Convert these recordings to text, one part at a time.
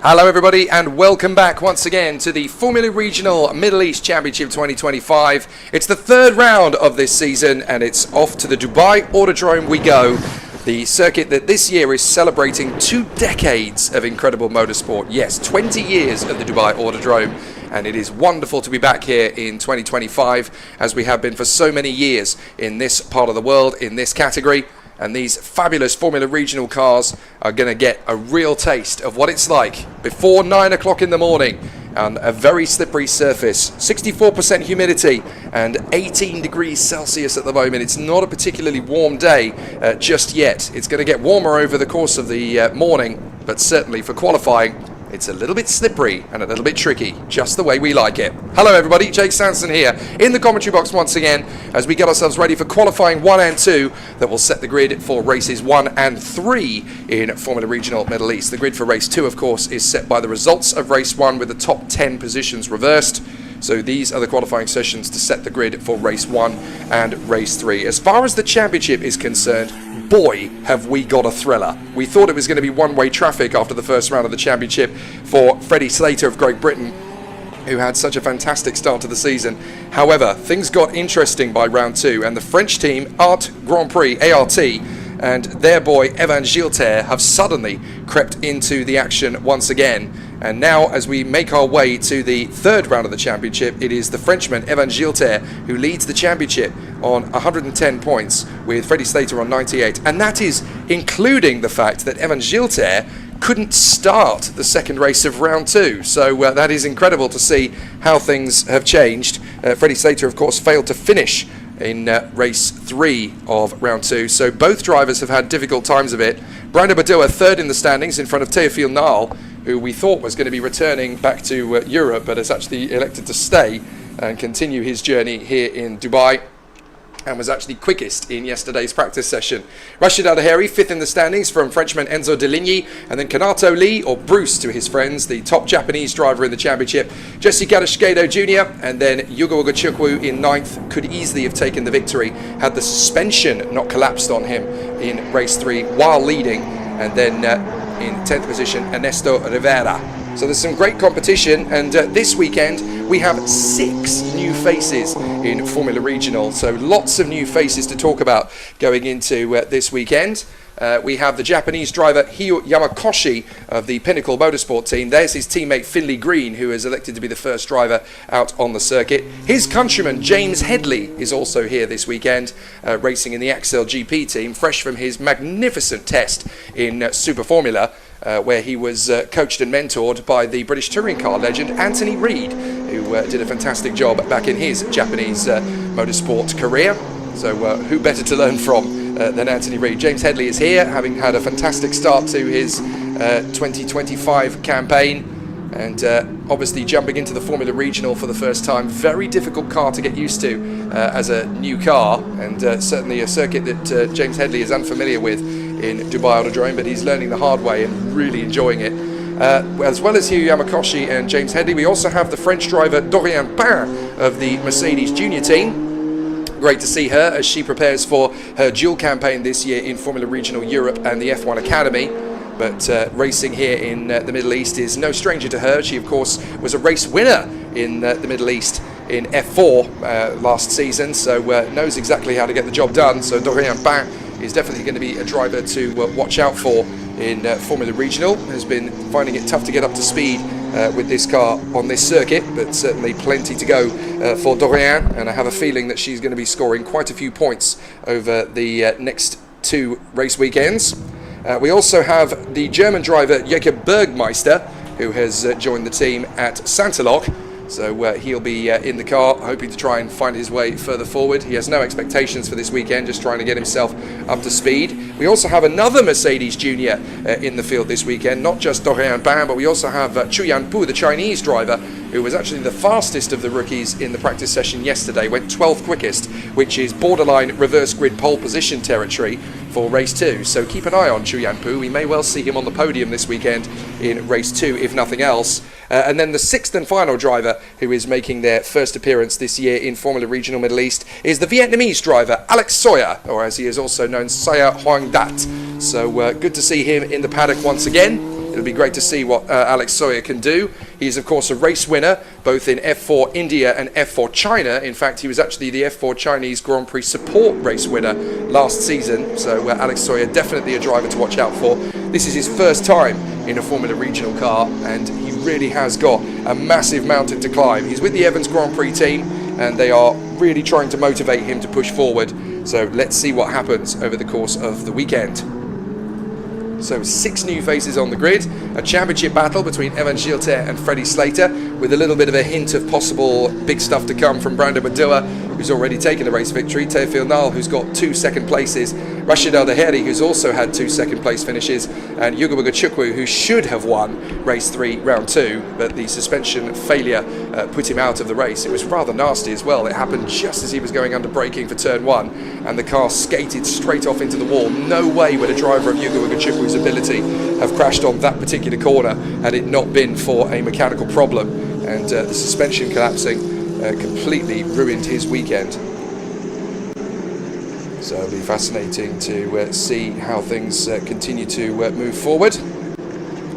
Hello everybody and welcome back once again to the Formula Regional Middle East Championship 2025. It's the third round of this season and it's off to the Dubai Autodrome we go. The circuit that this year is celebrating 2 decades of incredible motorsport. Yes, 20 years of the Dubai Autodrome, and it is wonderful to be back here in 2025 as we have been for so many years in this part of the world, in this category. And these fabulous Formula Regional cars are going to get a real taste of what it's like before 9 o'clock in the morning on a very slippery surface, 64% humidity and 18 degrees Celsius at the moment. It's not a particularly warm day just yet. It's going to get warmer over the course of the morning, but certainly for qualifying, it's a little bit slippery and a little bit tricky, just the way we like it. Hello everybody, Jake Sanson here in the commentary box once again as we get ourselves ready for qualifying 1 and 2 that will set the grid for races 1 and 3 in Formula Regional Middle East. The grid for race 2, of course, is set by the results of race 1 with the top 10 positions reversed. So these are the qualifying sessions to set the grid for race 1 and race 3. As far as the championship is concerned, boy, have we got a thriller. We thought it was going to be one-way traffic after the first round of the championship for Freddie Slater of Great Britain, who had such a fantastic start to the season. However, things got interesting by round 2, and the French team, Art Grand Prix, ART, and their boy Evan Gilter have suddenly crept into the action once again. And now, as we make our way to the third round of the championship, it is the Frenchman Evan Gilter who leads the championship on 110 points with Freddie Slater on 98. And that is including the fact that Evan Gilter couldn't start the second race of round 2. So that is incredible to see how things have changed. Freddie Slater, of course, failed to finish in race 3 of round 2. So both drivers have had difficult times of it. Brando Badoa third in the standings in front of Théophile Nal, who we thought was going to be returning back to Europe, but has actually elected to stay and continue his journey here in Dubai, and was actually quickest in yesterday's practice session. Rashid Al-Daheri, fifth in the standings from Frenchman Enzo Deligny, and then Kanato Lee, or Bruce to his friends, the top Japanese driver in the championship, Jesse Gadashgedo Jr., and then Yugo Ogachukwu in ninth, could easily have taken the victory had the suspension not collapsed on him in race 3 while leading, and then in 10th position, Ernesto Rivera. So there's some great competition, and this weekend we have 6 new faces in Formula Regional, so lots of new faces to talk about going into this weekend. We have the Japanese driver Hyo Yamakoshi of the Pinnacle Motorsport team. There's his teammate Finley Green, who is elected to be the first driver out on the circuit. His countryman James Headley is also here this weekend, racing in the Axel GP team, fresh from his magnificent test in Super Formula, where he was coached and mentored by the British touring car legend Anthony Reid, who did a fantastic job back in his Japanese motorsport career. So who better to learn from than Anthony Reid? James Headley is here, having had a fantastic start to his 2025 campaign, and obviously jumping into the Formula Regional for the first time. Very difficult car to get used to as a new car, and certainly a circuit that James Headley is unfamiliar with in Dubai Autodrome, but he's learning the hard way and really enjoying it. As well as Hyo Yamakoshi and James Headley, we also have the French driver Dorian Pain of the Mercedes Junior team. Great to see her as she prepares for her dual campaign this year in Formula Regional Europe and the F1 Academy. But racing here in the Middle East is no stranger to her. She, of course, was a race winner in the Middle East in F4 last season, so knows exactly how to get the job done. So Dorian Pain is definitely going to be a driver to watch out for in Formula Regional. Has been finding it tough to get up to speed with this car on this circuit, but certainly plenty to go for Dorian, and I have a feeling that she's going to be scoring quite a few points over the next 2 race weekends. We also have the German driver Jakob Bergmeister, who has joined the team at Santalog. So he'll be in the car, hoping to try and find his way further forward. He has no expectations for this weekend, just trying to get himself up to speed. We also have another Mercedes Junior in the field this weekend, not just Dorian Pain, but we also have Chu Yanpu, the Chinese driver, who was actually the fastest of the rookies in the practice session yesterday, went 12th quickest, which is borderline reverse grid pole position territory for race 2. So keep an eye on Chu Yanpu. We may well see him on the podium this weekend in race 2, if nothing else. And then the 6th and final driver who is making their first appearance this year in Formula Regional Middle East is the Vietnamese driver Alex Soya, or as he is also known, Saya Hoang Dat. So good to see him in the paddock once again. It'll be great to see what Alex Sawyer can do. He's, of course, a race winner, both in F4 India and F4 China. In fact, he was actually the F4 Chinese Grand Prix support race winner last season. So Alex Sawyer, definitely a driver to watch out for. This is his first time in a Formula Regional car, and he really has got a massive mountain to climb. He's with the Evans Grand Prix team, and they are really trying to motivate him to push forward. So let's see what happens over the course of the weekend. So 6 new faces on the grid, a championship battle between Evan Gilter and Freddie Slater, with a little bit of a hint of possible big stuff to come from Brando Badua, who's already taken a race victory, Teofil Nal, who's got 2 second places, Rashid Al Daheri, who's also had 2 second place finishes, and Yugo Chukwu, who should have won race 3, round 2, but the suspension failure put him out of the race. It was rather nasty as well. It happened just as he was going under braking for turn 1, and the car skated straight off into the wall. No way would a driver of Yugo Chukwu's ability have crashed on that particular corner had it not been for a mechanical problem, and the suspension collapsing completely ruined his weekend. So it'll be fascinating to see how things continue to move forward.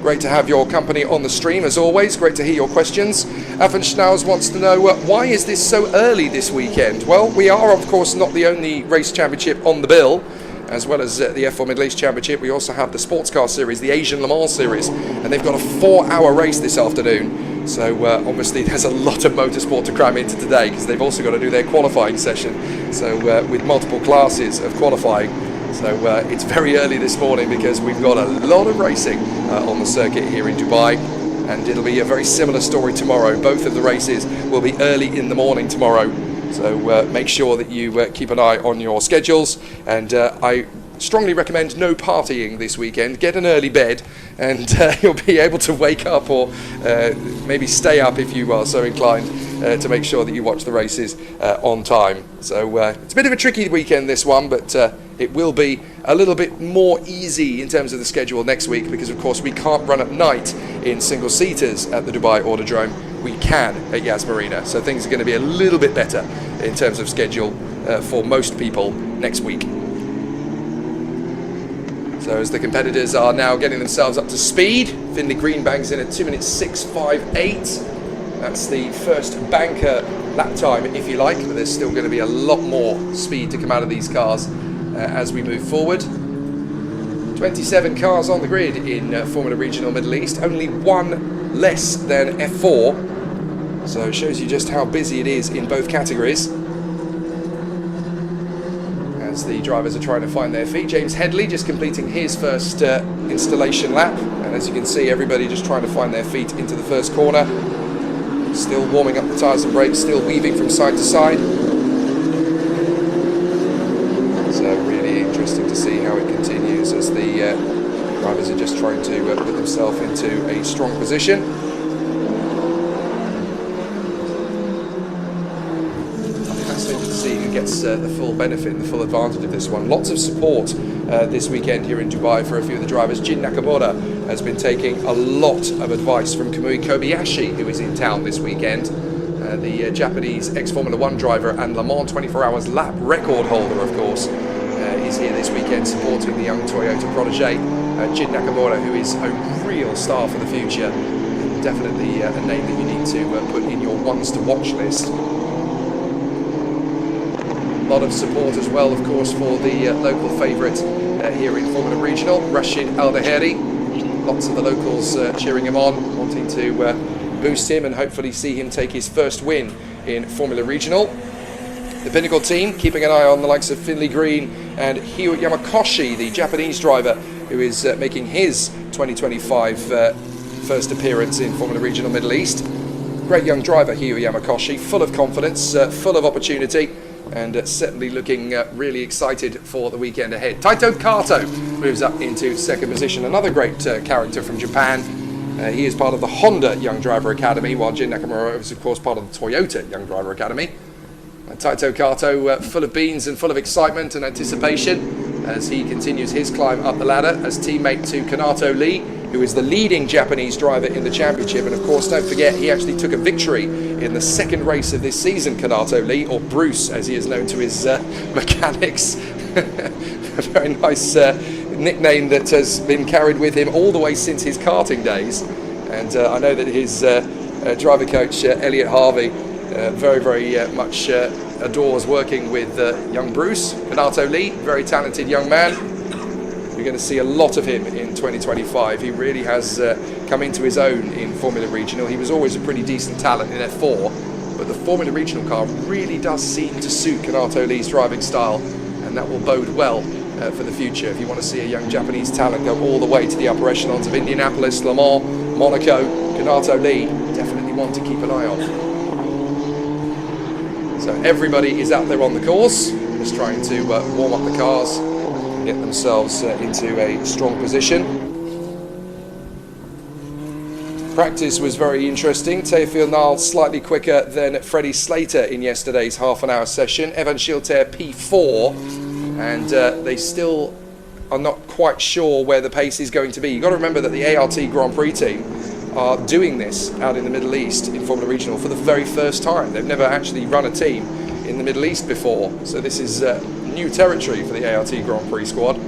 Great to have your company on the stream as always. Great to hear your questions. Affen Schnauz wants to know why is this so early this weekend? Well, we are of course not the only race championship on the bill. As well as the F4 Middle East Championship, we also have the Sports Car Series, the Asian Le Mans Series, and they've got a 4-hour race this afternoon. So obviously there's a lot of motorsport to cram into today, because they've also got to do their qualifying session. So with multiple classes of qualifying. So it's very early this morning because we've got a lot of racing on the circuit here in Dubai. And it'll be a very similar story tomorrow. Both of the races will be early in the morning tomorrow. So make sure that you keep an eye on your schedules, and I strongly recommend no partying this weekend. Get an early bed, and you'll be able to wake up, or maybe stay up if you are so inclined, to make sure that you watch the races on time. So it's a bit of a tricky weekend, this one, but it will be a little bit more easy in terms of the schedule next week, because of course we can't run at night in single seaters at the Dubai Autodrome. We can at Yas Marina, so things are going to be a little bit better in terms of schedule for most people next week. So as the competitors are now getting themselves up to speed, Finley Greenbank's in at 2 minutes 6:58. That's the first banker lap time, if you like, but there's still going to be a lot more speed to come out of these cars as we move forward. 27 cars on the grid in Formula Regional Middle East, only 1 less than F4. So it shows you just how busy it is in both categories. As the drivers are trying to find their feet, James Headley just completing his first installation lap. And as you can see, everybody just trying to find their feet into the first corner. Still warming up the tyres and brakes, still weaving from side to side. So really interesting to see how it continues as the drivers are just trying to put themselves into a strong position. Gets the full benefit and the full advantage of this one. Lots of support this weekend here in Dubai for a few of the drivers. Jin Nakamura has been taking a lot of advice from Kamui Kobayashi, who is in town this weekend. The Japanese ex-Formula 1 driver and Le Mans 24 hours lap record holder, of course, is here this weekend supporting the young Toyota protege. Jin Nakamura, who is a real star for the future. Definitely a name that you need to put in your ones to watch list. A lot of support as well, of course, for the local favourite here in Formula Regional, Rashid Al Daheri. Lots of the locals cheering him on, wanting to boost him and hopefully see him take his first win in Formula Regional. The Pinnacle team keeping an eye on the likes of Finley Green and Hiro Yamakoshi, the Japanese driver who is making his 2025 first appearance in Formula Regional Middle East. Great young driver, Hiro Yamakoshi, full of confidence, full of opportunity, and certainly looking really excited for the weekend ahead. Taito Kato moves up into second position, another great character from Japan. He is part of the Honda Young Driver Academy, while Jin Nakamura is of course part of the Toyota Young Driver Academy. Taito Kato full of beans and full of excitement and anticipation as he continues his climb up the ladder as teammate to Kanato Lee, who is the leading Japanese driver in the championship. And of course, don't forget, he actually took a victory in the second race of this season, Kanato Lee, or Bruce as he is known to his mechanics. A very nice nickname that has been carried with him all the way since his karting days. And I know that his driver coach, Elliot Harvey, very much adores working with young Bruce. Renato Lee, very talented young man. We're going to see a lot of him in 2025. He really has come into his own in Formula Regional. He was always a pretty decent talent in F4, but the Formula Regional car really does seem to suit Renato Lee's driving style, and that will bode well for the future. If you want to see a young Japanese talent go all the way to the upper echelons of Indianapolis, Le Mans, Monaco, Renato Lee, definitely one to keep an eye on. So everybody is out there on the course, just trying to warm up the cars, get themselves into a strong position. Practice was very interesting. Théophile Nal slightly quicker than Freddie Slater in yesterday's half-an-hour session. Evan Schilter P4, and they still are not quite sure where the pace is going to be. You've got to remember that the ART Grand Prix team are doing this out in the Middle East in Formula Regional for the very first time. They've never actually run a team in the Middle East before, so this is new territory for the ART Grand Prix squad.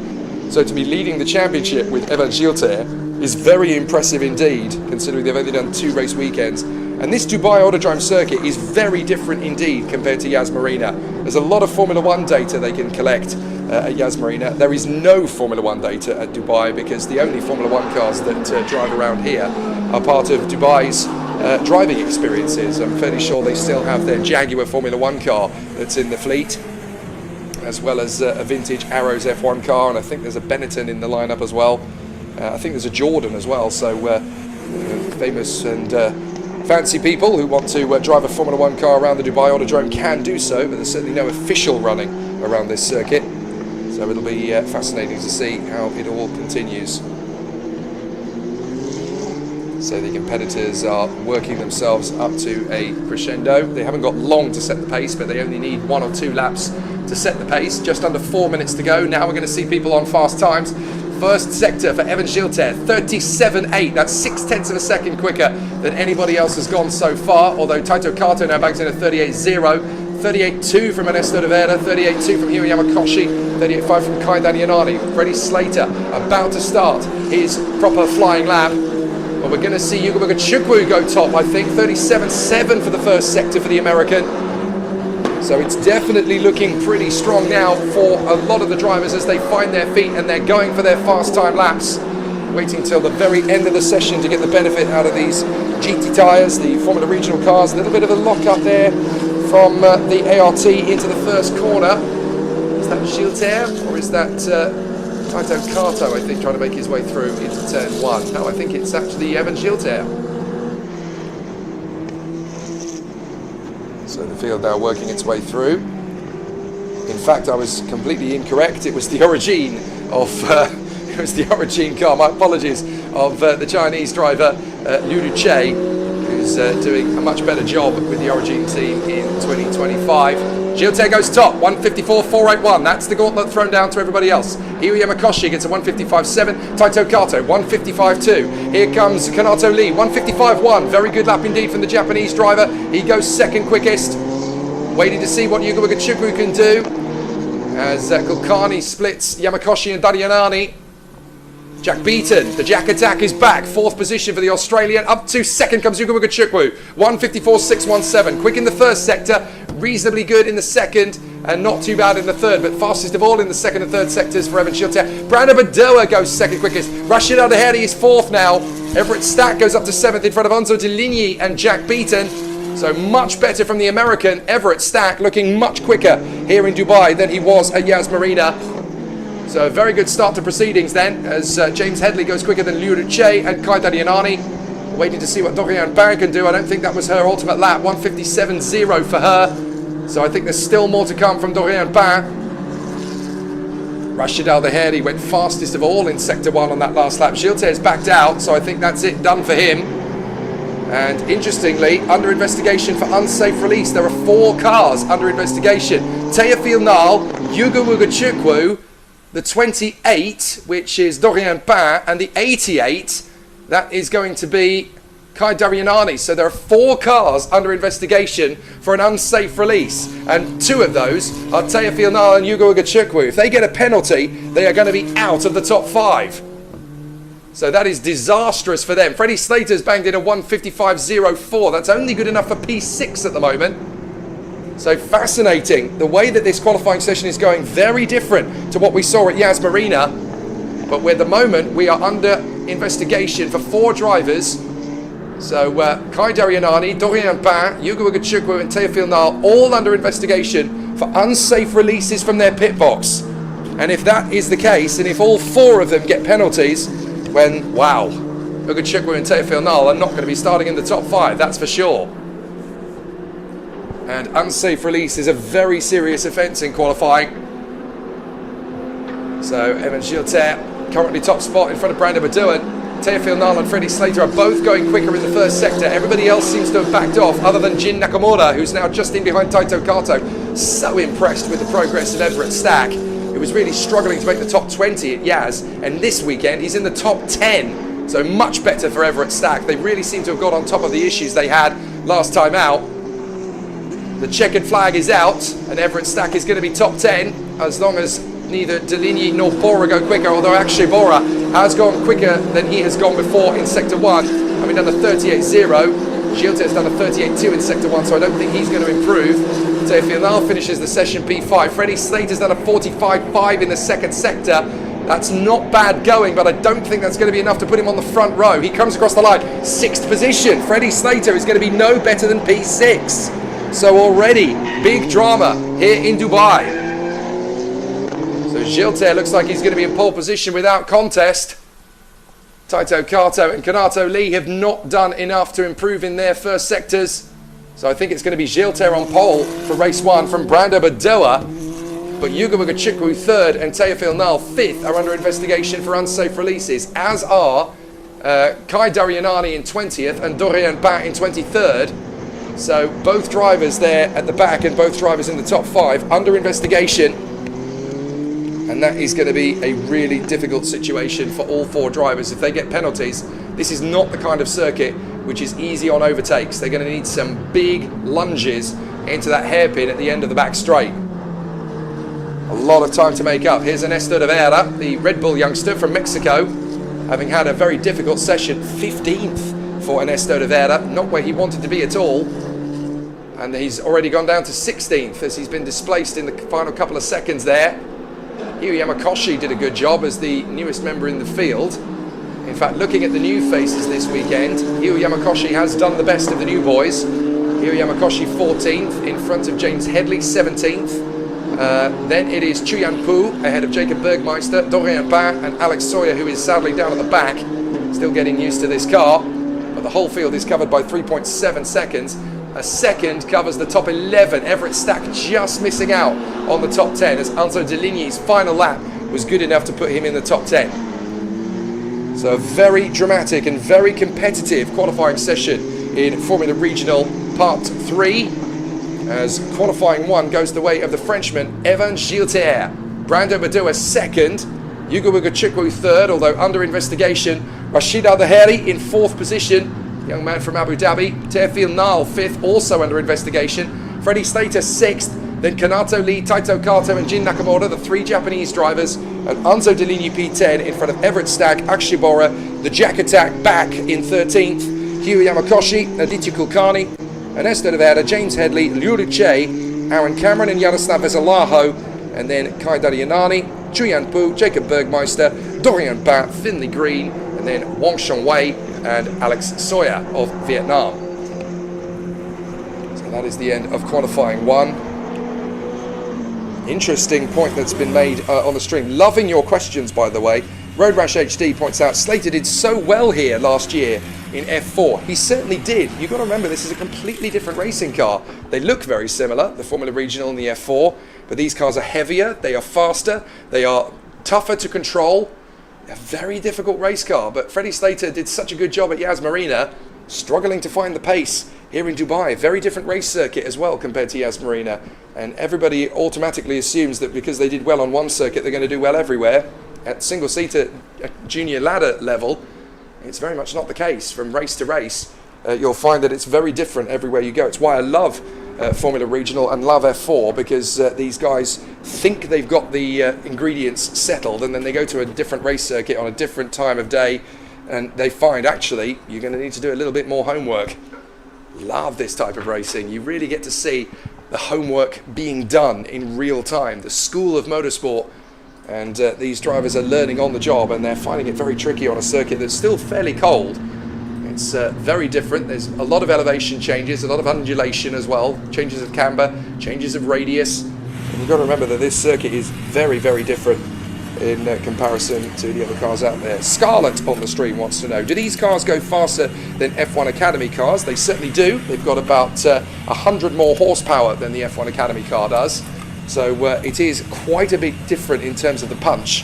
So to be leading the championship with Evan Schilter is very impressive indeed, considering they've only done 2 race weekends. And this Dubai Autodrome circuit is very different indeed compared to Yas Marina. There's a lot of Formula 1 data they can collect at Yas Marina. There is no Formula 1 data at Dubai because the only Formula 1 cars that drive around here are part of Dubai's driving experiences. I'm fairly sure they still have their Jaguar Formula 1 car that's in the fleet, as well as a vintage Arrows F1 car, and I think there's a Benetton in the lineup as well. I think there's a Jordan as well, so famous and fancy people who want to drive a Formula 1 car around the Dubai Autodrome can do so, but there's certainly no official running around this circuit. So it'll be fascinating to see how it all continues. So the competitors are working themselves up to a crescendo. They haven't got long to set the pace, but they only need 1 or 2 laps to set the pace. Just under 4 minutes to go. Now we're going to see people on fast times. First sector for Evan Schilter, 37.8. That's 0.6 of a second quicker than anybody else has gone so far. Although Taito Kato now banks in a 38.0. 38.2 from Ernesto de Vera, 38.2 from Hiro Yamakoshi, 38.5 from Kai Danianani. Freddie Slater about to start his proper flying lap. But we're going to see Yugo Chukwu go top, I think. 37.7 for the first sector for the American. So it's definitely looking pretty strong now for a lot of the drivers as they find their feet and they're going for their fast time laps. Waiting till the very end of the session to get the benefit out of these GT tyres, the Formula Regional cars. A little bit of a lock up there from the ART into the first corner. Is that Schilter or is that Taito Kato, I think, trying to make his way through into turn 1? No, I think it's actually Evan Schilter. So the field now working its way through. In fact, I was completely incorrect. It was the origin of it was the origin car. My apologies, of the Chinese driver Liu Che, who's doing a much better job with the origin team in 2025. Schilter goes top, 154.481. That's the gauntlet thrown down to everybody else. Hiro Yamakoshi gets a 155.7. Taito Kato, 155.2. Here comes Kanato Lee, 155.1. Very good lap indeed from the Japanese driver. He goes second quickest. Waiting to see what Yugo Chukwu can do as Kulkarni splits Yamakoshi and Dadianani. Jack Beaton, the Jack attack is back. 4th position for the Australian. Up to second comes Yugo Chukwu, 154.617. Quick in the first sector, reasonably good in the second, and not too bad in the third, but fastest of all in the second and third sectors for Evan Schilter. Brandon Badoa goes second quickest. Rashid Al-Daheri is 4th now. Everett Stack goes up to 7th in front of Enzo De Ligny and Jack Beaton. So much better from the American. Everett Stack looking much quicker here in Dubai than he was at Yas Marina. So a very good start to proceedings then, as James Headley goes quicker than Liu Che and Kai Dadianani. Waiting to see what Dorian Barron can do. I don't think that was her ultimate lap. 157.0 for her. So I think there's still more to come from Dorian Barron. Rashid Al-Daheri went fastest of all in Sector 1 on that last lap. Schilter's backed out, so I think that's it, done for him. And interestingly, under investigation for unsafe release, there are 4 cars under investigation. Théophile Nal, Yugo Chukwu, the 28, which is Dorian Bain, and the 88, that is going to be Kai Darianani. So there are 4 cars under investigation for an unsafe release, and 2 of those are Teofil Nal and Hugo Ugachukwu. If they get a penalty, they are going to be out of the top 5. So that is disastrous for them. Freddie Slater's banged in a 1:55.04. That's only good enough for P6 at the moment. So fascinating. The way that this qualifying session is going, very different to what we saw at Yas Marina. But at the moment, we are under investigation for 4 drivers. So Kai Darianani, Dorian Pain, Hugo Ugachukwu and Teofil Nal all under investigation for unsafe releases from their pit box. And if that is the case, and if all 4 of them get penalties, when, wow, Ugachukwu and Teofil Nal are not going to be starting in the top 5, that's for sure. And unsafe release is a very serious offence in qualifying. So Evan Gilter, currently top spot in front of Brandon Badouan. Teofil Nal and Freddie Slater are both going quicker in the first sector. Everybody else seems to have backed off, other than Jin Nakamura, who's now just in behind Taito Kato. So impressed with the progress of Everett Stack. He was really struggling to make the top 20 at Yas, and this weekend he's in the top 10. So much better for Everett Stack. They really seem to have got on top of the issues they had last time out. The checkered flag is out, and Everett Stack is going to be top 10 as long as neither Deligny nor Bora go quicker, although actually Bora has gone quicker than he has gone before in Sector 1. Having done a 38.0, Gilles has done a 38.2 in Sector 1, so I don't think he's going to improve. Teofil Nal finishes the session P5. Freddie Slater's done a 45.5 in the second sector. That's not bad going, but I don't think that's going to be enough to put him on the front row. He comes across the line, 6th position. Freddie Slater is going to be no better than P6. So already, big drama here in Dubai. So Gilter looks like he's going to be in pole position without contest. Taito Kato and Kanato Lee have not done enough to improve in their first sectors. So I think it's going to be Gilter on pole for race 1 from Brando Badoa. But Hugo Ugachukwu 3rd and Teofil Nal 5th are under investigation for unsafe releases, as are Kai Darianani in 20th and Dorian Pain in 23rd. So both drivers there at the back and both drivers in the top 5 under investigation. And that is going to be a really difficult situation for all 4 drivers. If they get penalties, this is not the kind of circuit which is easy on overtakes. They're going to need some big lunges into that hairpin at the end of the back straight. A lot of time to make up. Here's Ernesto de Vera, the Red Bull youngster from Mexico, having had a very difficult session. 15th for Ernesto de Vera, not where he wanted to be at all. And he's already gone down to 16th as he's been displaced in the final couple of seconds there. Hiro Yamakoshi did a good job as the newest member in the field. In fact, looking at the new faces this weekend, Hiro Yamakoshi has done the best of the new boys. Hiro Yamakoshi 14th in front of James Headley 17th. Then it is Chuyan Pu ahead of Jacob Bergmeister, Dorian Pain and Alex Sawyer, who is sadly down at the back, still getting used to this car. But the whole field is covered by 3.7 seconds. A second covers the top 11. Everett Stack just missing out on the top 10 as Anzo Deligny's final lap was good enough to put him in the top 10. So a very dramatic and very competitive qualifying session in Formula Regional Part 3 as qualifying 1 goes the way of the Frenchman Evan Gilter. Brando Badoa 2nd, Hugo Ugachukwu 3rd, although under investigation. Rashid Al-Daheri in 4th position. Young man from Abu Dhabi. Teofil Nal 5th, also under investigation. Freddie Slater 6th. Then Kanato Lee, Taito Kato and Jin Nakamura, the 3 Japanese drivers. And Anzo Deligny P10 in front of Everett Stack, Akshay Bora, the Jack Attack back in 13th. Hiro Yamakoshi, Aditya Kulkarni, Ernesto de Vera, James Headley, Liu Che, Aaron Cameron and Yaroslav Vesalaho. And then Kai Darianani, Chuyan Pu, Jacob Bergmeister, Dorian Pain, Finley Green, and then Wang Shengwei and Alex Sawyer of Vietnam. So that is the end of qualifying 1. Interesting point that's been made on the stream. Loving your questions, by the way. Road Rash HD points out Slater did so well here last year in F4. He certainly did. You've got to remember this is a completely different racing car. They look very similar, the Formula Regional and the F4, but these cars are heavier, they are faster, they are tougher to control. A very difficult race car, but Freddie Slater did such a good job at Yas Marina, struggling to find the pace here in Dubai. Very different race circuit as well compared to Yas Marina, and everybody automatically assumes that because they did well on one circuit, they're going to do well everywhere. At single-seater junior ladder level, it's very much not the case. From race to race, you'll find that it's very different everywhere you go. It's why I love Formula Regional and love F4, because these guys think they've got the ingredients settled, and then they go to a different race circuit on a different time of day, and they find actually you're going to need to do a little bit more homework. Love this type of racing. You really get to see the homework being done in real time, the school of motorsport, and these drivers are learning on the job, and they're finding it very tricky on a circuit that's still fairly cold. It's very different. There's a lot of elevation changes, a lot of undulation as well, changes of camber, changes of radius, and you've got to remember that this circuit is very, very different in comparison to the other cars out there. Scarlett on the stream wants to know, do these cars go faster than F1 Academy cars? They certainly do. They've got about 100 more horsepower than the F1 Academy car does, so it is quite a bit different in terms of the punch.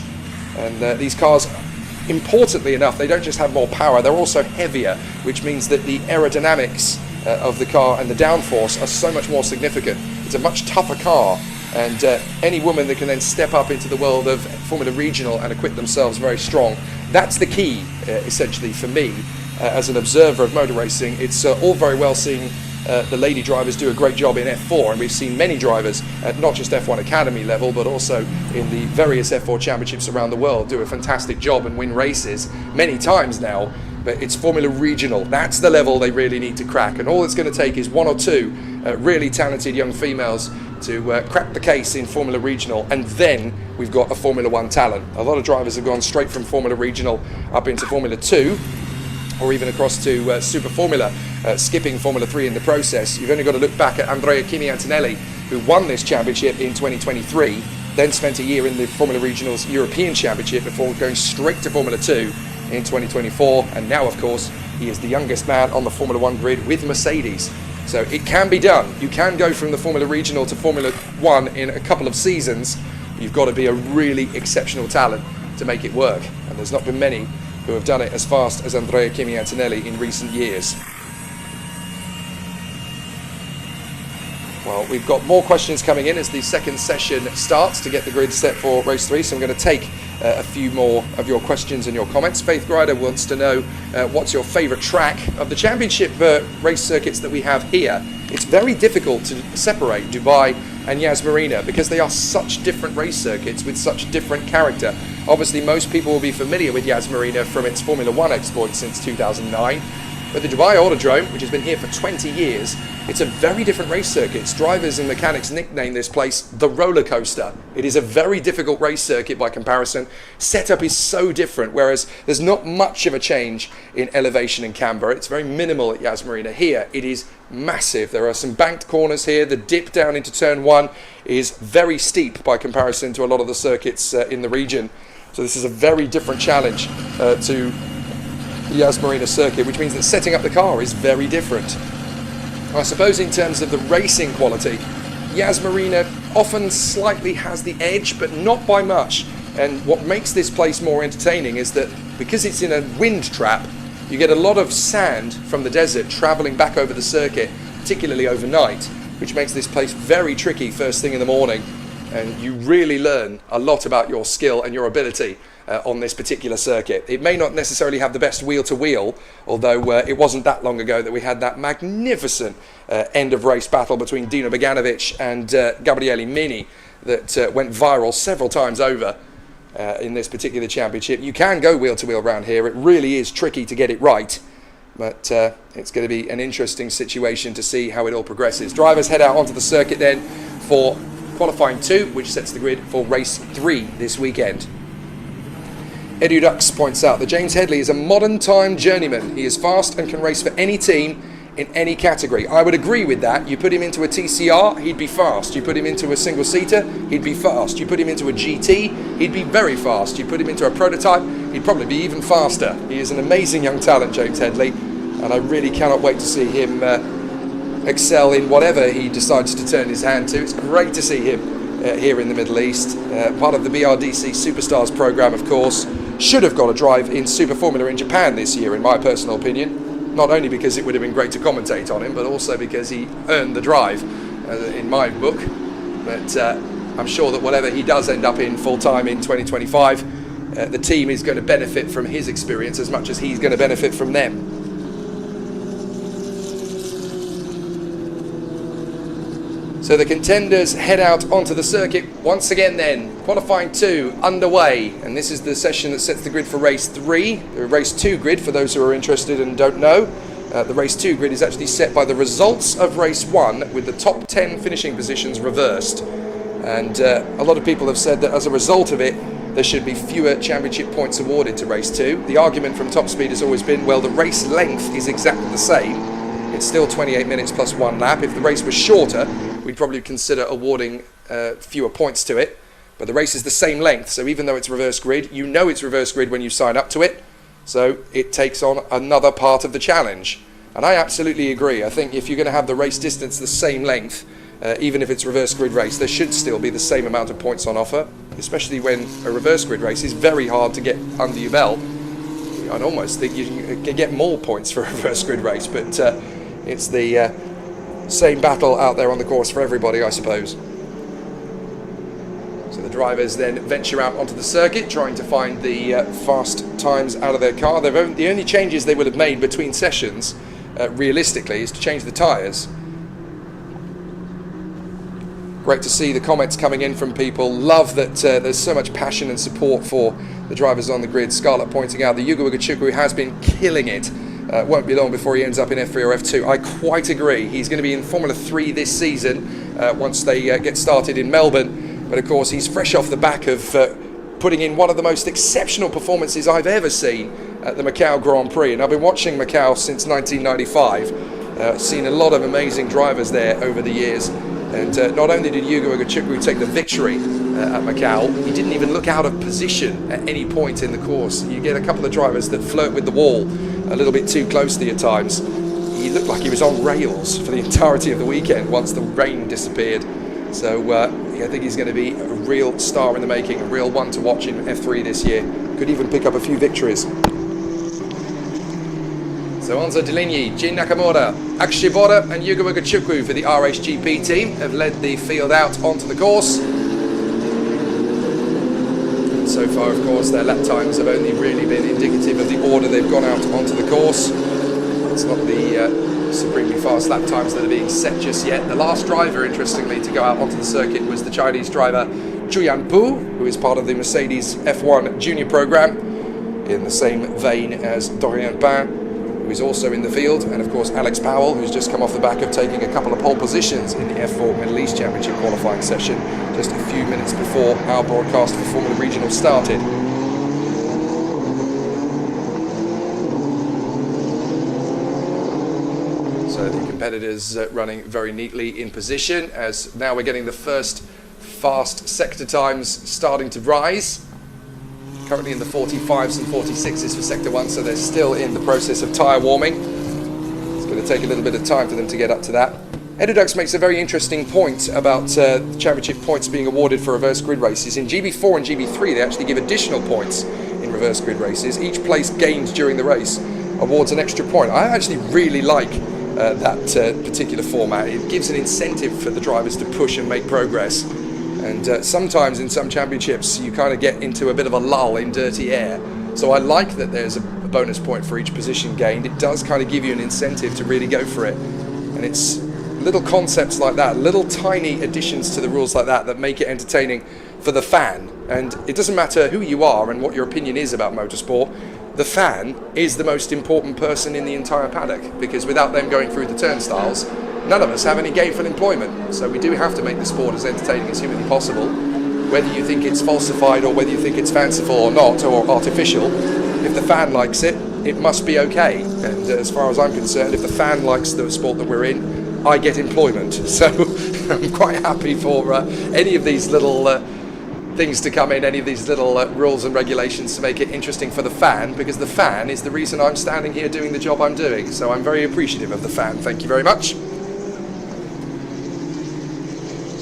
And these cars, importantly enough, they don't just have more power, they're also heavier, which means that the aerodynamics of the car and the downforce are so much more significant. It's a much tougher car, and any woman that can then step up into the world of Formula Regional and equip themselves very strong, that's the key, essentially, for me, as an observer of motor racing. It's all very well seeing the lady drivers do a great job in F4, and we've seen many drivers at not just F1 Academy level, but also in the various F4 championships around the world do a fantastic job and win races many times now. But it's Formula Regional, that's the level they really need to crack, and all it's going to take is one or two really talented young females to crack the case in Formula Regional, and then we've got a Formula 1 talent. A lot of drivers have gone straight from Formula Regional up into Formula 2, or even across to Super Formula, skipping Formula 3 in the process. You've only got to look back at Andrea Kimi-Antonelli, who won this championship in 2023, then spent a year in the Formula Regional's European Championship before going straight to Formula 2 in 2024, and now of course he is the youngest man on the Formula 1 grid with Mercedes. So it can be done. You can go from the Formula Regional to Formula 1 in a couple of seasons. You've got to be a really exceptional talent to make it work, and there's not been many who have done it as fast as Andrea Kimi-Antonelli in recent years. Well, we've got more questions coming in as the second session starts to get the grid set for race 3, so I'm going to take a few more of your questions and your comments. Faith Grider wants to know what's your favourite track of the championship race circuits that we have here. It's very difficult to separate Dubai and Yas Marina because they are such different race circuits with such different character. Obviously most people will be familiar with Yas Marina from its Formula 1 exploits since 2009. But the Dubai Autodrome, which has been here for 20 years, it's a very different race circuit. Drivers and mechanics nickname this place the roller coaster. It is a very difficult race circuit by comparison. Setup is so different, whereas there's not much of a change in elevation and camber. It's very minimal at Yas Marina. Here, it is massive. There are some banked corners here. The dip down into turn 1 is very steep by comparison to a lot of the circuits in the region. So this is a very different challenge to the Yas Marina circuit, which means that setting up the car is very different. I suppose in terms of the racing quality, Yas Marina often slightly has the edge, but not by much. And what makes this place more entertaining is that because it's in a wind trap, you get a lot of sand from the desert travelling back over the circuit, particularly overnight, which makes this place very tricky first thing in the morning. And you really learn a lot about your skill and your ability on this particular circuit. It may not necessarily have the best wheel-to-wheel, although it wasn't that long ago that we had that magnificent end-of-race battle between Dino Beganovic and Gabriele Mini that went viral several times over in this particular championship. You can go wheel-to-wheel around here. It really is tricky to get it right, but it's going to be an interesting situation to see how it all progresses. Drivers head out onto the circuit then for qualifying 2, which sets the grid for race 3 this weekend. EduDux points out that James Headley is a modern-time journeyman. He is fast and can race for any team in any category. I would agree with that. You put him into a TCR, he'd be fast. You put him into a single-seater, he'd be fast. You put him into a GT, he'd be very fast. You put him into a prototype, he'd probably be even faster. He is an amazing young talent, James Headley, and I really cannot wait to see him excel in whatever he decides to turn his hand to. It's great to see him here in the Middle East. Part of the BRDC Superstars program, of course. Should have got a drive in Super Formula in Japan this year, in my personal opinion. Not only because it would have been great to commentate on him, but also because he earned the drive, in my book. But I'm sure that whatever he does end up in full-time in 2025, the team is going to benefit from his experience as much as he's going to benefit from them. So the contenders head out onto the circuit once again then. Qualifying 2 underway, and this is the session that sets the grid for race 3. The race 2 grid, for those who are interested and don't know, the race 2 grid is actually set by the results of race 1 with the top 10 finishing positions reversed. And a lot of people have said that as a result of it, there should be fewer championship points awarded to race 2. The argument from Top Speed has always been, well, the race length is exactly the same. It's still 28 minutes plus 1 lap. If the race was shorter, we'd probably consider awarding fewer points to it. But the race is the same length, so even though it's reverse grid, you know it's reverse grid when you sign up to it. So it takes on another part of the challenge. And I absolutely agree. I think if you're going to have the race distance the same length, even if it's reverse grid race, there should still be the same amount of points on offer, especially when a reverse grid race is very hard to get under your belt. I'd almost think you can get more points for a reverse grid race, but it's the same battle out there on the course for everybody, I suppose. So the drivers then venture out onto the circuit, trying to find the fast times out of their car. The only changes they would have made between sessions, realistically, is to change the tyres. Great to see the comments coming in from people. Love that there's so much passion and support for the drivers on the grid. Scarlett pointing out that Yugo Ugochukwu has been killing it. Won't be long before he ends up in F3 or F2. I quite agree. He's going to be in Formula 3 this season once they get started in Melbourne. But of course, he's fresh off the back of putting in one of the most exceptional performances I've ever seen at the Macau Grand Prix. And I've been watching Macau since 1995. Seen a lot of amazing drivers there over the years. And not only did Yugo Ugochukwu take the victory at Macau, he didn't even look out of position at any point in the course. You get a couple of drivers that flirt with the wall a little bit too closely at times. He looked like he was on rails for the entirety of the weekend once the rain disappeared. So I think he's going to be a real star in the making, a real one to watch in F3 this year. Could even pick up a few victories. So Onzo Deligny, Jin Nakamura, Akshibora and Yugo Ugochukwu for the RHGP team have led the field out onto the course. And so far, of course, their lap times have only really been indicative of the order they've gone out onto the course. It's not the supremely fast lap times that are being set just yet. The last driver, interestingly, to go out onto the circuit was the Chinese driver Chuyan Pu, who is part of the Mercedes F1 Junior program, in the same vein as Dorian Pain, who is also in the field, and of course Alex Powell, who's just come off the back of taking a couple of pole positions in the F4 Middle East Championship qualifying session just a few minutes before our broadcast for Formula Regional started. So the competitors running very neatly in position, as now we're getting the first fast sector times starting to rise. Currently in the 45s and 46s for Sector 1, so they're still in the process of tyre warming. It's going to take a little bit of time for them to get up to that. Edudux makes a very interesting point about the championship points being awarded for reverse grid races. In GB4 and GB3, they actually give additional points in reverse grid races. Each place gained during the race awards an extra point. I actually really like that particular format. It gives an incentive for the drivers to push and make progress. And sometimes in some championships you kind of get into a bit of a lull in dirty air. So I like that there's a bonus point for each position gained. It does kind of give you an incentive to really go for it. And it's little concepts like that, little tiny additions to the rules like that, that make it entertaining for the fan. And it doesn't matter who you are and what your opinion is about motorsport. The fan is the most important person in the entire paddock, because without them going through the turnstiles, none of us have any gainful employment. So we do have to make the sport as entertaining as humanly possible. Whether you think it's falsified or whether you think it's fanciful or not, or artificial, if the fan likes it, it must be okay. And as far as I'm concerned, if the fan likes the sport that we're in, I get employment. So I'm quite happy for any of these little things to come in, any of these little rules and regulations to make it interesting for the fan, because the fan is the reason I'm standing here doing the job I'm doing. So I'm very appreciative of the fan. Thank you very much.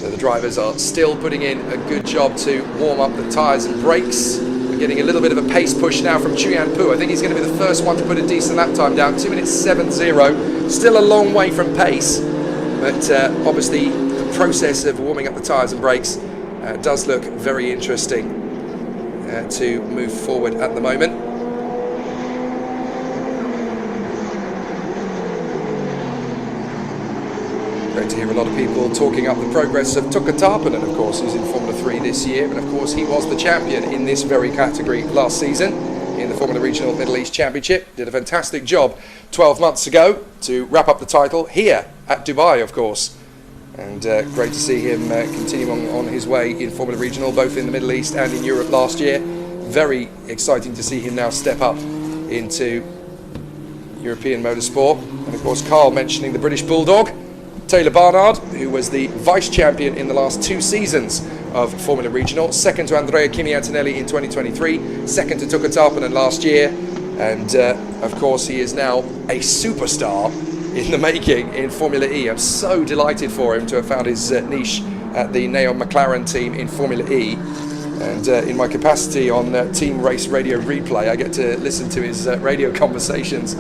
So the drivers are still putting in a good job to warm up the tyres and brakes. We're getting a little bit of a pace push now from Chuyan Pu. I think he's going to be the first one to put a decent lap time down. 2 minutes 7.0. Still a long way from pace, but obviously the process of warming up the tyres and brakes does look very interesting to move forward at the moment. Great to hear a lot of people talking up the progress of Tuukka Tarppanen, of course, who's in Formula 3 this year. And of course, he was the champion in this very category last season in the Formula Regional Middle East Championship. Did a fantastic job 12 months ago to wrap up the title here at Dubai, of course. And great to see him continue on his way in Formula Regional, both in the Middle East and in Europe last year. Very exciting to see him now step up into European motorsport. And of course, Carl mentioning the British Bulldog, Taylor Barnard, who was the vice champion in the last 2 seasons of Formula Regional, second to Andrea Kimi Antonelli in 2023, second to Tuukka Tarppanen last year, and of course he is now a superstar in the making in Formula E. I'm so delighted for him to have found his niche at the Neon McLaren team in Formula E. And in my capacity on Team Race Radio Replay, I get to listen to his radio conversations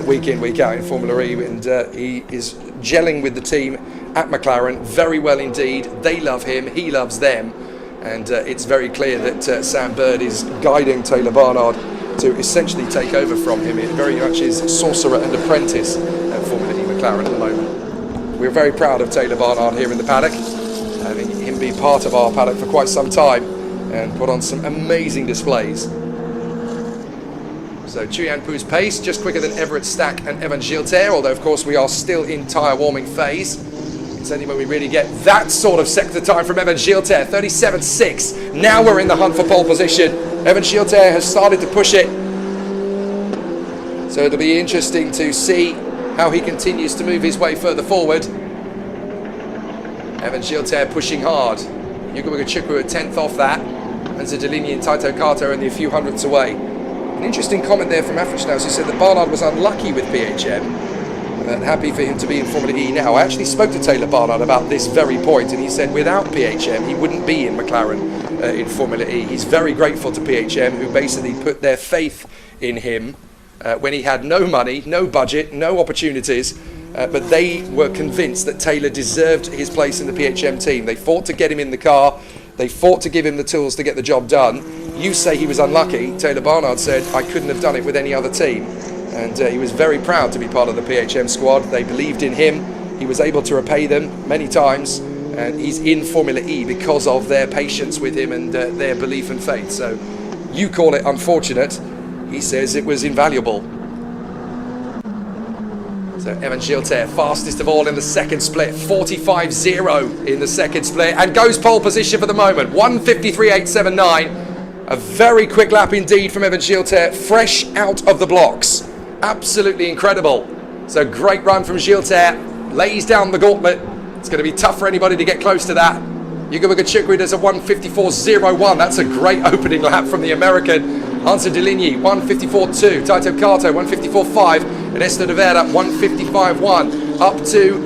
week in, week out in Formula E, and he is gelling with the team at McLaren very well indeed. They love him, he loves them, and it's very clear that Sam Bird is guiding Taylor Barnard to essentially take over from him. It very much is sorcerer and apprentice at Formula E McLaren at the moment. We're very proud of Taylor Barnard here in the paddock, having him be part of our paddock for quite some time and put on some amazing displays. So Chuyan Pu's pace, just quicker than Everett Stack and Evan Gilter, although of course we are still in tyre warming phase. It's only when we really get that sort of sector time from Evan Gilter, 37.6. Now we're in the hunt for pole position. Evan Gilter has started to push it. So it'll be interesting to see how he continues to move his way further forward. Evan Gilter pushing hard. Yuka Wigachukwu a 10th off that. And Zedilini and Taito Kato only a few hundredths away. An interesting comment there from Africhnaus, who said that Barnard was unlucky with PHM and happy for him to be in Formula E now. I actually spoke to Taylor Barnard about this very point, and he said without PHM he wouldn't be in McLaren in Formula E. He's very grateful to PHM, who basically put their faith in him when he had no money, no budget, no opportunities, but they were convinced that Taylor deserved his place in the PHM team. They fought to get him in the car. They fought to give him the tools to get the job done. You say he was unlucky. Taylor Barnard said, I couldn't have done it with any other team. And he was very proud to be part of the PHM squad. They believed in him. He was able to repay them many times. And he's in Formula E because of their patience with him and their belief and faith. So you call it unfortunate. He says it was invaluable. So Evan Gilter, fastest of all in the second split, 45.0 in the second split, and goes pole position for the moment, 1:53.879. A very quick lap indeed from Evan Gilter, fresh out of the blocks. Absolutely incredible. So great run from Gilter, lays down the gauntlet. It's going to be tough for anybody to get close to that. Yuka Wigachukwu does a 1:54.01. That's a great opening lap from the American. Hansa Deligny, 1:54.2. Taito Kato, 1:54.5. And Esther de Vera, 1:55.1. Up to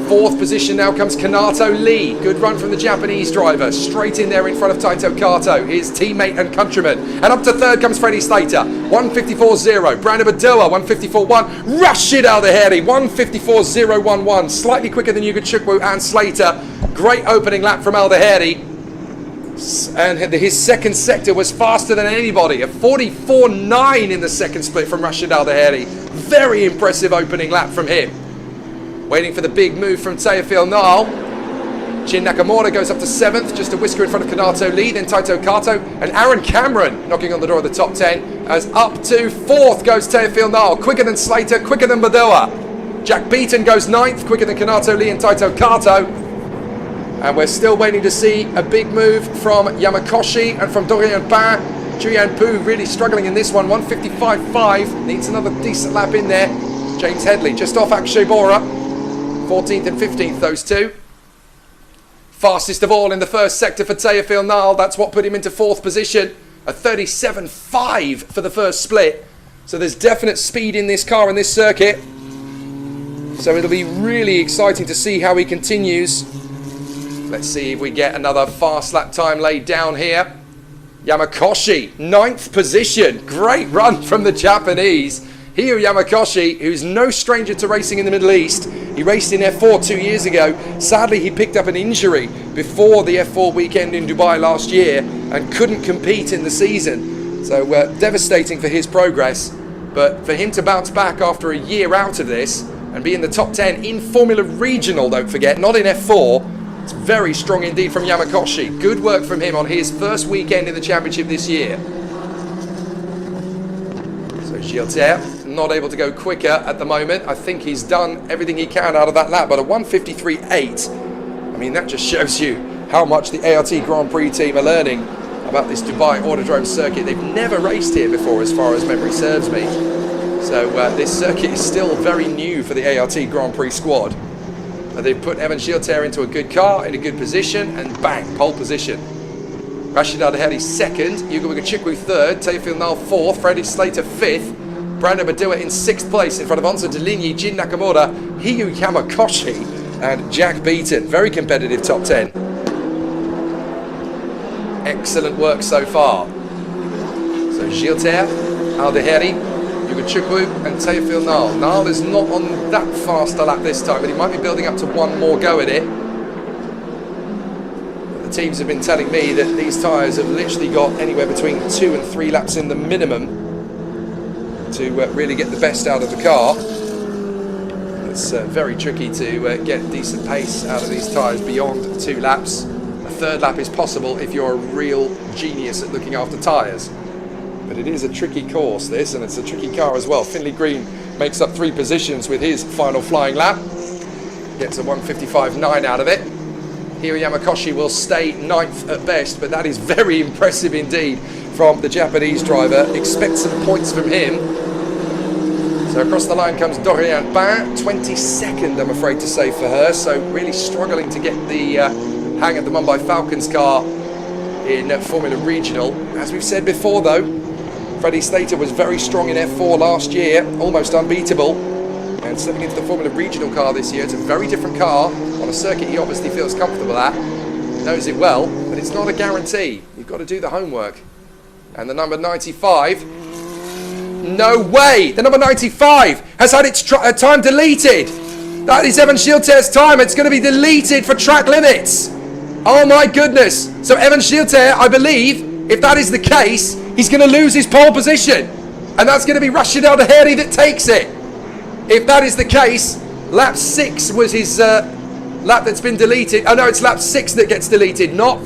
4th position now comes Kanato Lee. Good run from the Japanese driver. Straight in there in front of Taito Kato, his teammate and countryman. And up to 3rd comes Freddie Slater, 1:54.0. Brandon Badua, 1:54.1. Rashid Al-Daheri, 1:54.011. Slightly quicker than Yuka Chukwu and Slater. Great opening lap from Al-Daheri. And his second sector was faster than anybody, a 44.9 in the second split from Rashid Al-Daheri. Very impressive opening lap from him. Waiting for the big move from Teofil Nal. Jin Nakamura goes up to 7th, just a whisker in front of Kanato Lee, then Taito Kato, and Aaron Cameron knocking on the door of the top 10, as up to 4th goes Teofil Nal, quicker than Slater, quicker than Badua. Jack Beaton goes 9th, quicker than Kanato Lee and Taito Kato. And we're still waiting to see a big move from Yamakoshi and from Dorian Pan. Chuyan Pu really struggling in this one, 1:55.5, needs another decent lap in there. James Headley just off Akshay Bora, 14th and 15th, those two. Fastest of all in the first sector for Teofil Nal, that's what put him into 4th position, a 37.5 for the first split. So there's definite speed in this car and this circuit. So it'll be really exciting to see how he continues. Let's see if we get another fast lap time laid down here. Yamakoshi, 9th position. Great run from the Japanese. Hiro Yamakoshi, who's no stranger to racing in the Middle East. He raced in F4 2 years ago. Sadly, he picked up an injury before the F4 weekend in Dubai last year and couldn't compete in the season. So devastating for his progress. But for him to bounce back after a year out of this, and be in the top 10 in Formula Regional, don't forget, not in F4. It's very strong indeed from Yamakoshi. Good work from him on his first weekend in the championship this year. So Gilter not able to go quicker at the moment. I think he's done everything he can out of that lap, but a 1:53.8. I mean, that just shows you how much the ART Grand Prix team are learning about this Dubai Autodrome circuit. They've never raced here before, as far as memory serves me. So this circuit is still very new for the ART Grand Prix squad. They've put Evan Gilter into a good car, in a good position, and bang, pole position. Rashid Al-Hadi second, Yugo Chikwu third, Teofil Nal fourth, Freddie Slater fifth, Brando Badua in sixth place in front of Anzo Deligny, Jin Nakamura, Hiyu Yamakoshi, and Jack Beaton. Very competitive top 10. Excellent work so far. So Gilter, Al-Hadi, Chukwu and Teofil Nal. Nal is not on that fast a lap this time, but he might be building up to one more go at it. The teams have been telling me that these tyres have literally got anywhere between 2 and 3 laps in the minimum to really get the best out of the car. It's very tricky to get decent pace out of these tyres beyond 2 laps. A third lap is possible if you're a real genius at looking after tyres. But it is a tricky course, this, and it's a tricky car as well. Finley Green makes up 3 positions with his final flying lap. Gets a 1:55.9 out of it. Hiyu Yamakoshi will stay 9th at best, but that is very impressive indeed from the Japanese driver. Expect some points from him. So across the line comes Dorian Bain, 22nd, I'm afraid to say, for her. So really struggling to get the hang of the Mumbai Falcons car in Formula Regional. As we've said before, though, Freddie Slater was very strong in F4 last year, almost unbeatable, and stepping into the Formula Regional car this year. It's a very different car on a circuit he obviously feels comfortable at, knows it well, but it's not a guarantee. You've got to do the homework. And the number 95, no way! The number 95 has had its time deleted. That is Evan Gilter's time. It's going to be deleted for track limits. Oh my goodness. So Evan Gilter, I believe, if that is the case, he's going to lose his pole position. And that's going to be Rashid Al-Hadi that takes it. If that is the case, lap 6 was his lap that's been deleted. Oh no, it's lap 6 that gets deleted, not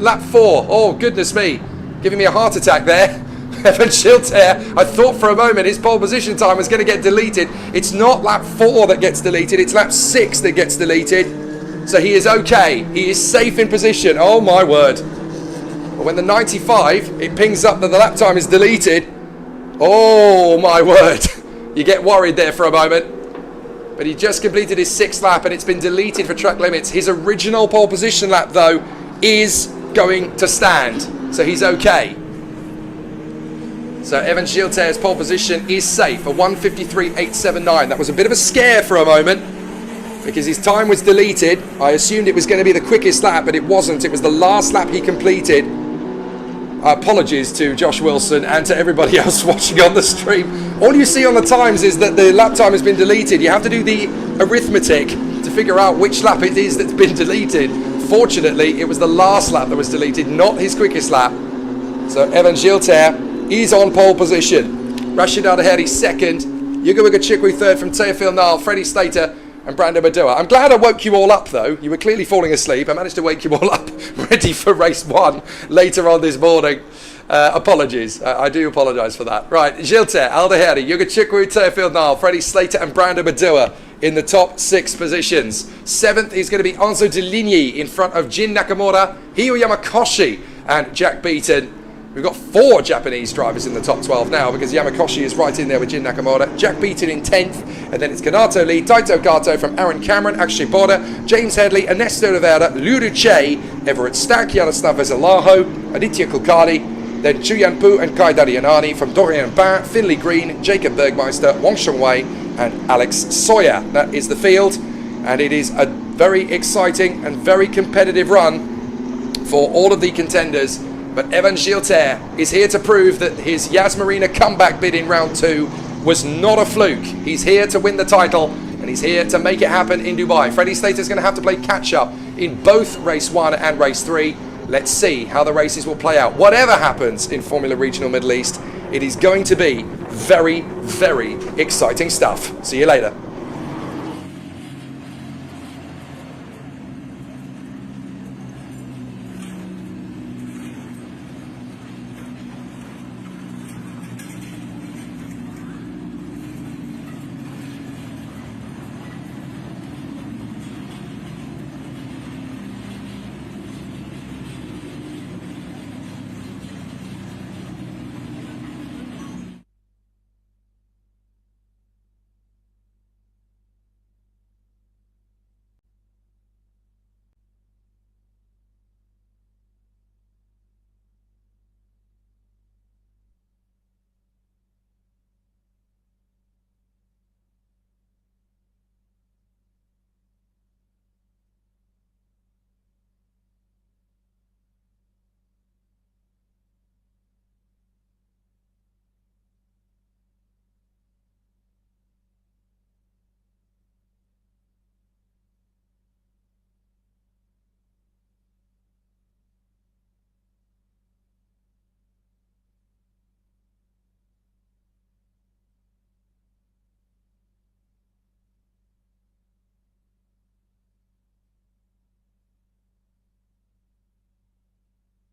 lap 4. Oh, goodness me. Giving me a heart attack there. Evan Gilter, I thought for a moment his pole position time was going to get deleted. It's not lap 4 that gets deleted, it's lap 6 that gets deleted. So he is okay. He is safe in position. Oh my word. But when the 95, it pings up that the lap time is deleted. Oh my word. You get worried there for a moment. But he just completed his 6th lap and it's been deleted for track limits. His original pole position lap, though, is going to stand. So he's okay. So Evan Gilter's pole position is safe, a 1:53.879. That was a bit of a scare for a moment because his time was deleted. I assumed it was going to be the quickest lap, but it wasn't. It was the last lap he completed. Apologies to Josh Wilson and to everybody else watching on the stream. All you see on the times is that the lap time has been deleted. You have to do the arithmetic to figure out which lap it is that's been deleted. Fortunately, it was the last lap that was deleted, not his quickest lap. So Evan Gilter is on pole position. Rashid Al-Hadi second. Yugo Chikwu third from Teofil Nal, Freddie Slater and Brando Badua. I'm glad I woke you all up, though. You were clearly falling asleep. I managed to wake you all up, ready for race 1 later on this morning. Apologies. I do apologise for that. Right, Gilter, Al-Hadi, Yugo Chikwu, Teofil Nal, Freddie Slater and Brando Badua in the top 6 positions. 7th is going to be Anzo Deligny in front of Jin Nakamura, Hiyu Yamakoshi and Jack Beaton. We've got 4 Japanese drivers in the top 12 now because Yamakoshi is right in there with Jin Nakamura. Jack Beaton in 10th, and then it's Kanato Lee, Taito Kato from Aaron Cameron, Akshay Border, James Headley, Ernesto Rivera, Luru Che, Everett Stack, Yaroslav Vezalaho, Aditya Kulkarni, then Chu Yanpu and Kai Darianani from Dorian Bain, Finley Green, Jacob Bergmeister, Wang Shengwei, and Alex Sawyer. That is the field, and it is a very exciting and very competitive run for all of the contenders. But Evan Gilter is here to prove that his Yas Marina comeback bid in round 2 was not a fluke. He's here to win the title, and he's here to make it happen in Dubai. Freddie Slater's going to have to play catch-up in both race 1 and race 3. Let's see how the races will play out. Whatever happens in Formula Regional Middle East, it is going to be very, very exciting stuff. See you later.